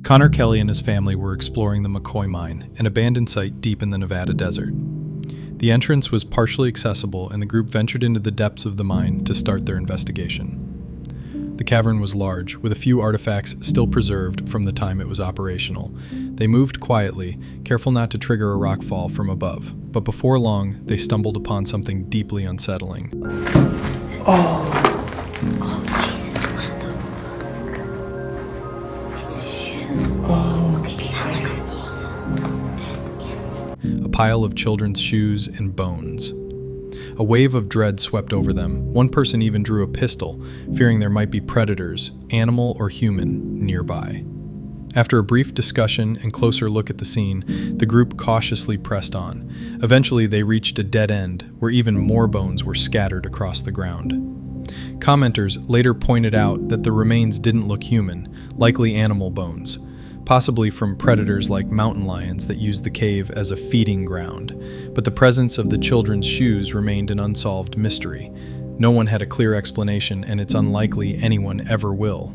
Connor Kelly and his family were exploring the McCoy mine, an abandoned site deep in the Nevada desert. The entrance was partially accessible, and the group ventured into the depths of the mine to start their investigation. The cavern was large, with a few artifacts still preserved from the time it was operational. They moved quietly, careful not to trigger a rock fall from above, but before long, they stumbled upon something deeply unsettling. Oh, Jesus, what the fuck? It's a shoe. Oh. Look, is that like a fossil? A pile of children's shoes and bones. A wave of dread swept over them. One person even drew a pistol, fearing there might be predators, animal or human, nearby. After a brief discussion and closer look at the scene, the group cautiously pressed on. Eventually, they reached a dead end, where even more bones were scattered across the ground. Commenters later pointed out that the remains didn't look human, likely animal bones, possibly from predators like mountain lions that used the cave as a feeding ground, but the presence of the children's shoes remained an unsolved mystery. No one had a clear explanation, and it's unlikely anyone ever will.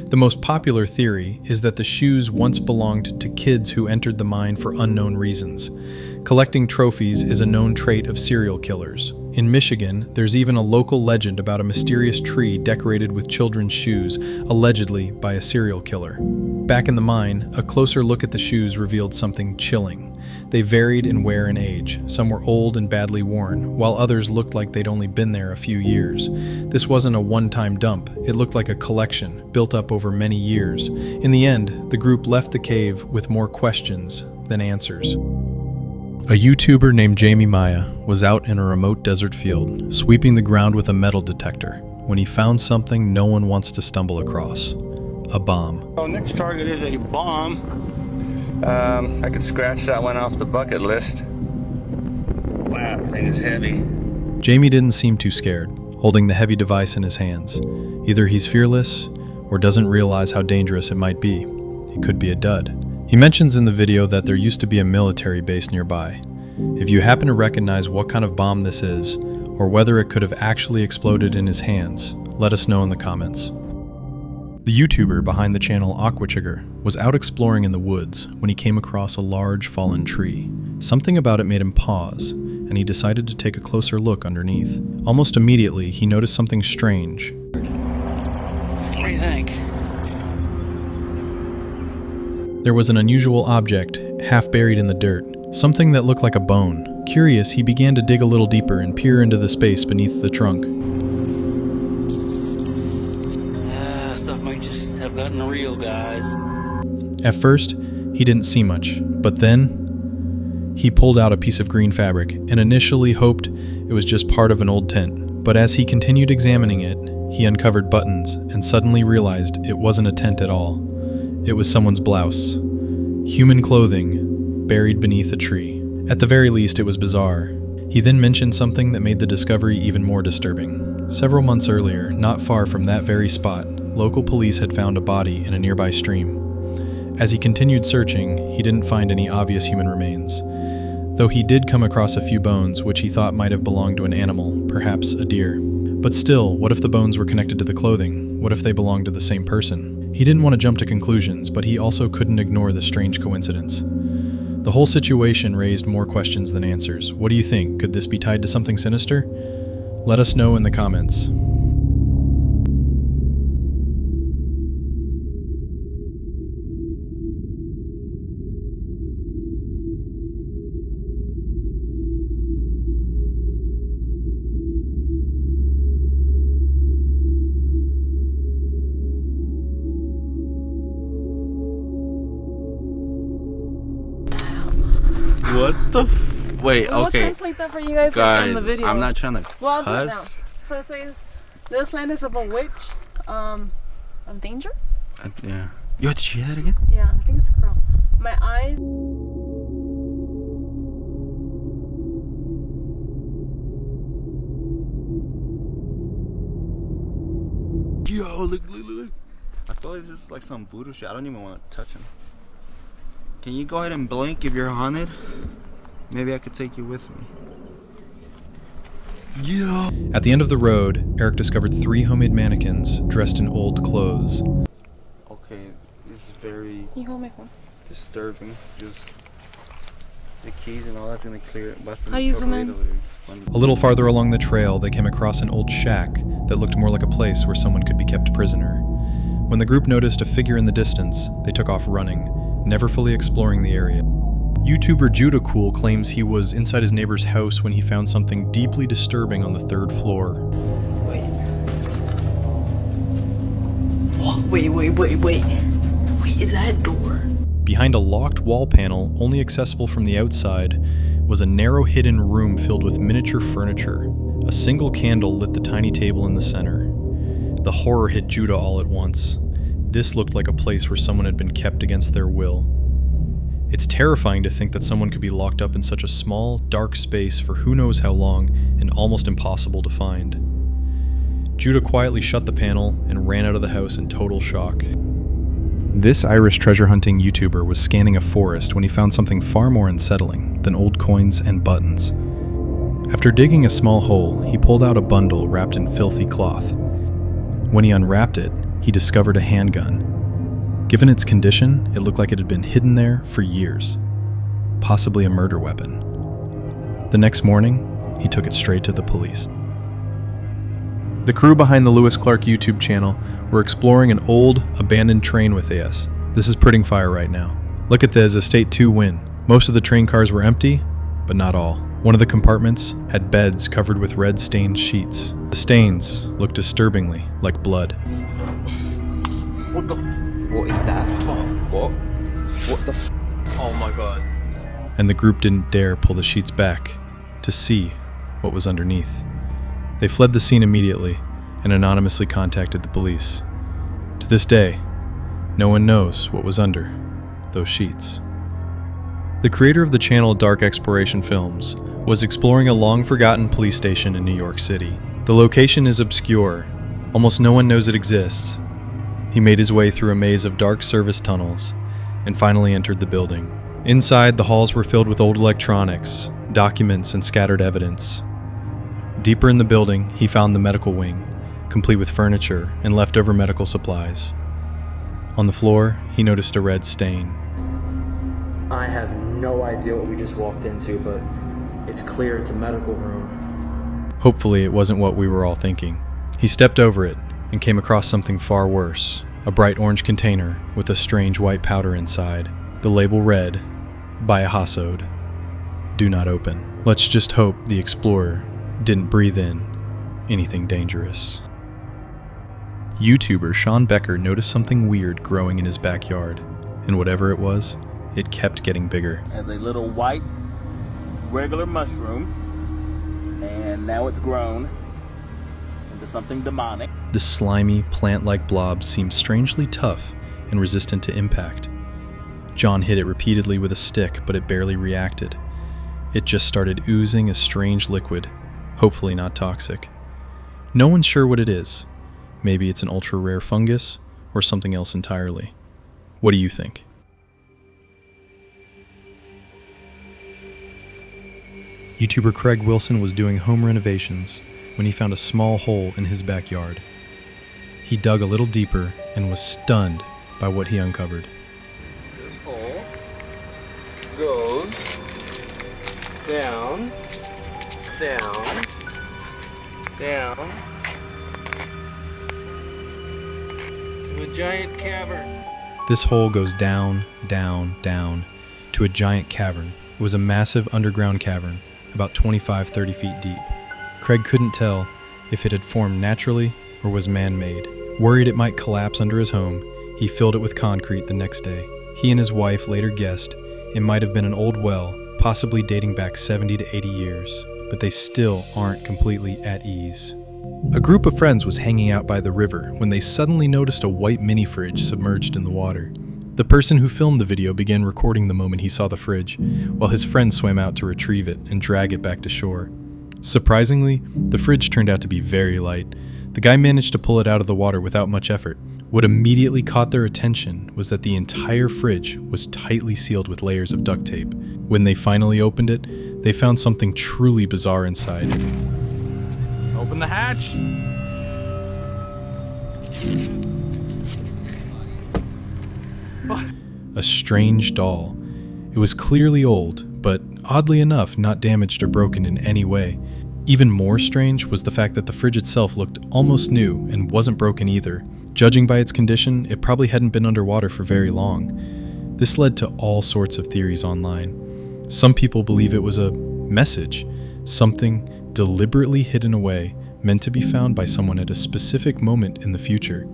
The most popular theory is that the shoes once belonged to kids who entered the mine for unknown reasons. Collecting trophies is a known trait of serial killers. In Michigan, there's even a local legend about a mysterious tree decorated with children's shoes, allegedly by a serial killer. Back in the mine, a closer look at the shoes revealed something chilling. They varied in wear and age. Some were old and badly worn, while others looked like they'd only been there a few years. This wasn't a one-time dump. It looked like a collection, built up over many years. In the end, the group left the cave with more questions than answers. A YouTuber named Jamie Maya was out in a remote desert field, sweeping the ground with a metal detector, when he found something no one wants to stumble across: a bomb. Well, next target is a bomb. I could scratch that one off the bucket list. Wow, that thing is heavy. Jamie didn't seem too scared, holding the heavy device in his hands. Either he's fearless, or doesn't realize how dangerous it might be. It could be a dud. He mentions in the video that there used to be a military base nearby. If you happen to recognize what kind of bomb this is, or whether it could have actually exploded in his hands, let us know in the comments. The YouTuber behind the channel Aquachigger was out exploring in the woods when he came across a large fallen tree. Something about it made him pause, and he decided to take a closer look underneath. Almost immediately, he noticed something strange. What do you think? There was an unusual object, half buried in the dirt, something that looked like a bone. Curious, he began to dig a little deeper and peer into the space beneath the trunk. Stuff might just have gotten real, guys. At first, he didn't see much, but then he pulled out a piece of green fabric and initially hoped it was just part of an old tent. But as he continued examining it, he uncovered buttons and suddenly realized it wasn't a tent at all. It was someone's blouse. Human clothing, buried beneath a tree. At the very least, it was bizarre. He then mentioned something that made the discovery even more disturbing. Several months earlier, not far from that very spot, local police had found a body in a nearby stream. As he continued searching, he didn't find any obvious human remains, though he did come across a few bones which he thought might have belonged to an animal, perhaps a deer. But still, what if the bones were connected to the clothing? What if they belonged to the same person? He didn't want to jump to conclusions, but he also couldn't ignore the strange coincidence. The whole situation raised more questions than answers. What do you think? Could this be tied to something sinister? Let us know in the comments. What the wait, We'll okay. translate that for you guys, Guys, in the video. I'm not trying to Well, I'll do it now. cuss. So it says, this land is of a witch, of danger? Yeah. Yo, did you hear that again? Yeah, I think it's a crow. My eyes... Yo, look. I feel like this is like some voodoo shit. I don't even want to touch him. Can you go ahead and blink if you're haunted? Maybe I could take you with me. Yo. At the end of the road, Eric discovered 3 homemade mannequins dressed in old clothes. Okay, this is very Can you hold my phone? disturbing. Just the keys and all that's gonna clear it. How do you zoom in? A little farther along the trail, they came across an old shack that looked more like a place where someone could be kept prisoner. When the group noticed a figure in the distance, they took off running, never fully exploring the area. YouTuber Judah Cool claims he was inside his neighbor's house when he found something deeply disturbing on the 3rd floor. Wait. What? Wait. Wait, is that a door? Behind a locked wall panel, only accessible from the outside, was a narrow hidden room filled with miniature furniture. A single candle lit the tiny table in the center. The horror hit Judah all at once. This looked like a place where someone had been kept against their will. It's terrifying to think that someone could be locked up in such a small, dark space for who knows how long and almost impossible to find. Judah quietly shut the panel and ran out of the house in total shock. This Irish treasure hunting YouTuber was scanning a forest when he found something far more unsettling than old coins and buttons. After digging a small hole, he pulled out a bundle wrapped in filthy cloth. When he unwrapped it, he discovered a handgun. Given its condition, it looked like it had been hidden there for years, possibly a murder weapon. The next morning, he took it straight to the police. The crew behind the Lewis Clark YouTube channel were exploring an old, abandoned train with us. This is putting fire right now. Look at this, Estate 2 win. Most of the train cars were empty, but not all. One of the compartments had beds covered with red-stained sheets. The stains looked disturbingly like blood. What is that? What the f? Oh my god. And the group didn't dare pull the sheets back to see what was underneath. They fled the scene immediately and anonymously contacted the police. To this day, no one knows what was under those sheets. The creator of the channel Dark Exploration Films was exploring a long-forgotten police station in New York City. The location is obscure. Almost no one knows it exists. He made his way through a maze of dark service tunnels and finally entered the building. Inside, the halls were filled with old electronics, documents, and scattered evidence. Deeper in the building, he found the medical wing, complete with furniture and leftover medical supplies. On the floor, he noticed a red stain. I have no idea what we just walked into, but it's clear it's a medical room. Hopefully, it wasn't what we were all thinking. He stepped over it and came across something far worse, a bright orange container with a strange white powder inside. The label read, Biohazard, do not open. Let's just hope the explorer didn't breathe in anything dangerous. YouTuber Sean Becker noticed something weird growing in his backyard, and whatever it was, it kept getting bigger. As a little white, regular mushroom, and now it's grown into something demonic. The slimy, plant-like blob seemed strangely tough and resistant to impact. John hit it repeatedly with a stick, but it barely reacted. It just started oozing a strange liquid, hopefully not toxic. No one's sure what it is. Maybe it's an ultra-rare fungus or something else entirely. What do you think? YouTuber Craig Wilson was doing home renovations when he found a small hole in his backyard. He dug a little deeper and was stunned by what he uncovered. This hole goes down, down, down to a giant cavern. This hole goes down, down, down to a giant cavern. It was a massive underground cavern, about 25-30 feet deep. Craig couldn't tell if it had formed naturally or was man-made. Worried it might collapse under his home, he filled it with concrete the next day. He and his wife later guessed it might have been an old well, possibly dating back 70 to 80 years, but they still aren't completely at ease. A group of friends was hanging out by the river when they suddenly noticed a white mini-fridge submerged in the water. The person who filmed the video began recording the moment he saw the fridge, while his friend swam out to retrieve it and drag it back to shore. Surprisingly, the fridge turned out to be very light. The guy managed to pull it out of the water without much effort. What immediately caught their attention was that the entire fridge was tightly sealed with layers of duct tape. When they finally opened it, they found something truly bizarre inside. Open the hatch. a strange doll. It was clearly old, but oddly enough, not damaged or broken in any way. Even more strange was the fact that the fridge itself looked almost new and wasn't broken either. Judging by its condition, it probably hadn't been underwater for very long. This led to all sorts of theories online. Some people believe it was a message, something deliberately hidden away, meant to be found by someone at a specific moment in the future.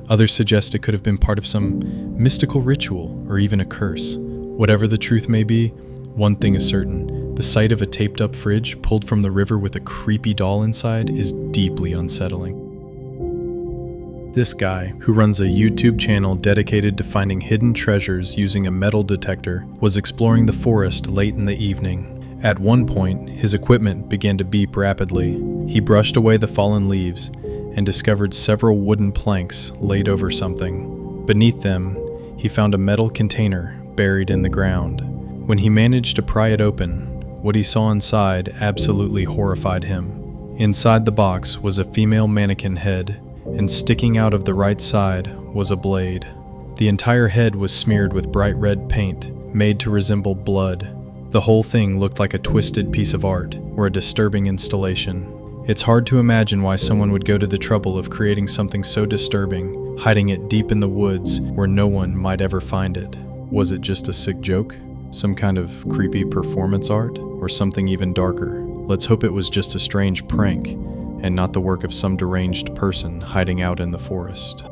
Others suggest it could have been part of some mystical ritual or even a curse. Whatever the truth may be, one thing is certain: the sight of a taped-up fridge pulled from the river with a creepy doll inside is deeply unsettling. This guy, who runs a YouTube channel dedicated to finding hidden treasures using a metal detector, was exploring the forest late in the evening. At one point, his equipment began to beep rapidly. He brushed away the fallen leaves and discovered several wooden planks laid over something. Beneath them, he found a metal container buried in the ground. When he managed to pry it open, what he saw inside absolutely horrified him. Inside the box was a female mannequin head, and sticking out of the right side was a blade. The entire head was smeared with bright red paint, made to resemble blood. The whole thing looked like a twisted piece of art, or a disturbing installation. It's hard to imagine why someone would go to the trouble of creating something so disturbing, hiding it deep in the woods where no one might ever find it. Was it just a sick joke? Some kind of creepy performance art? Or something even darker? Let's hope it was just a strange prank, and not the work of some deranged person hiding out in the forest.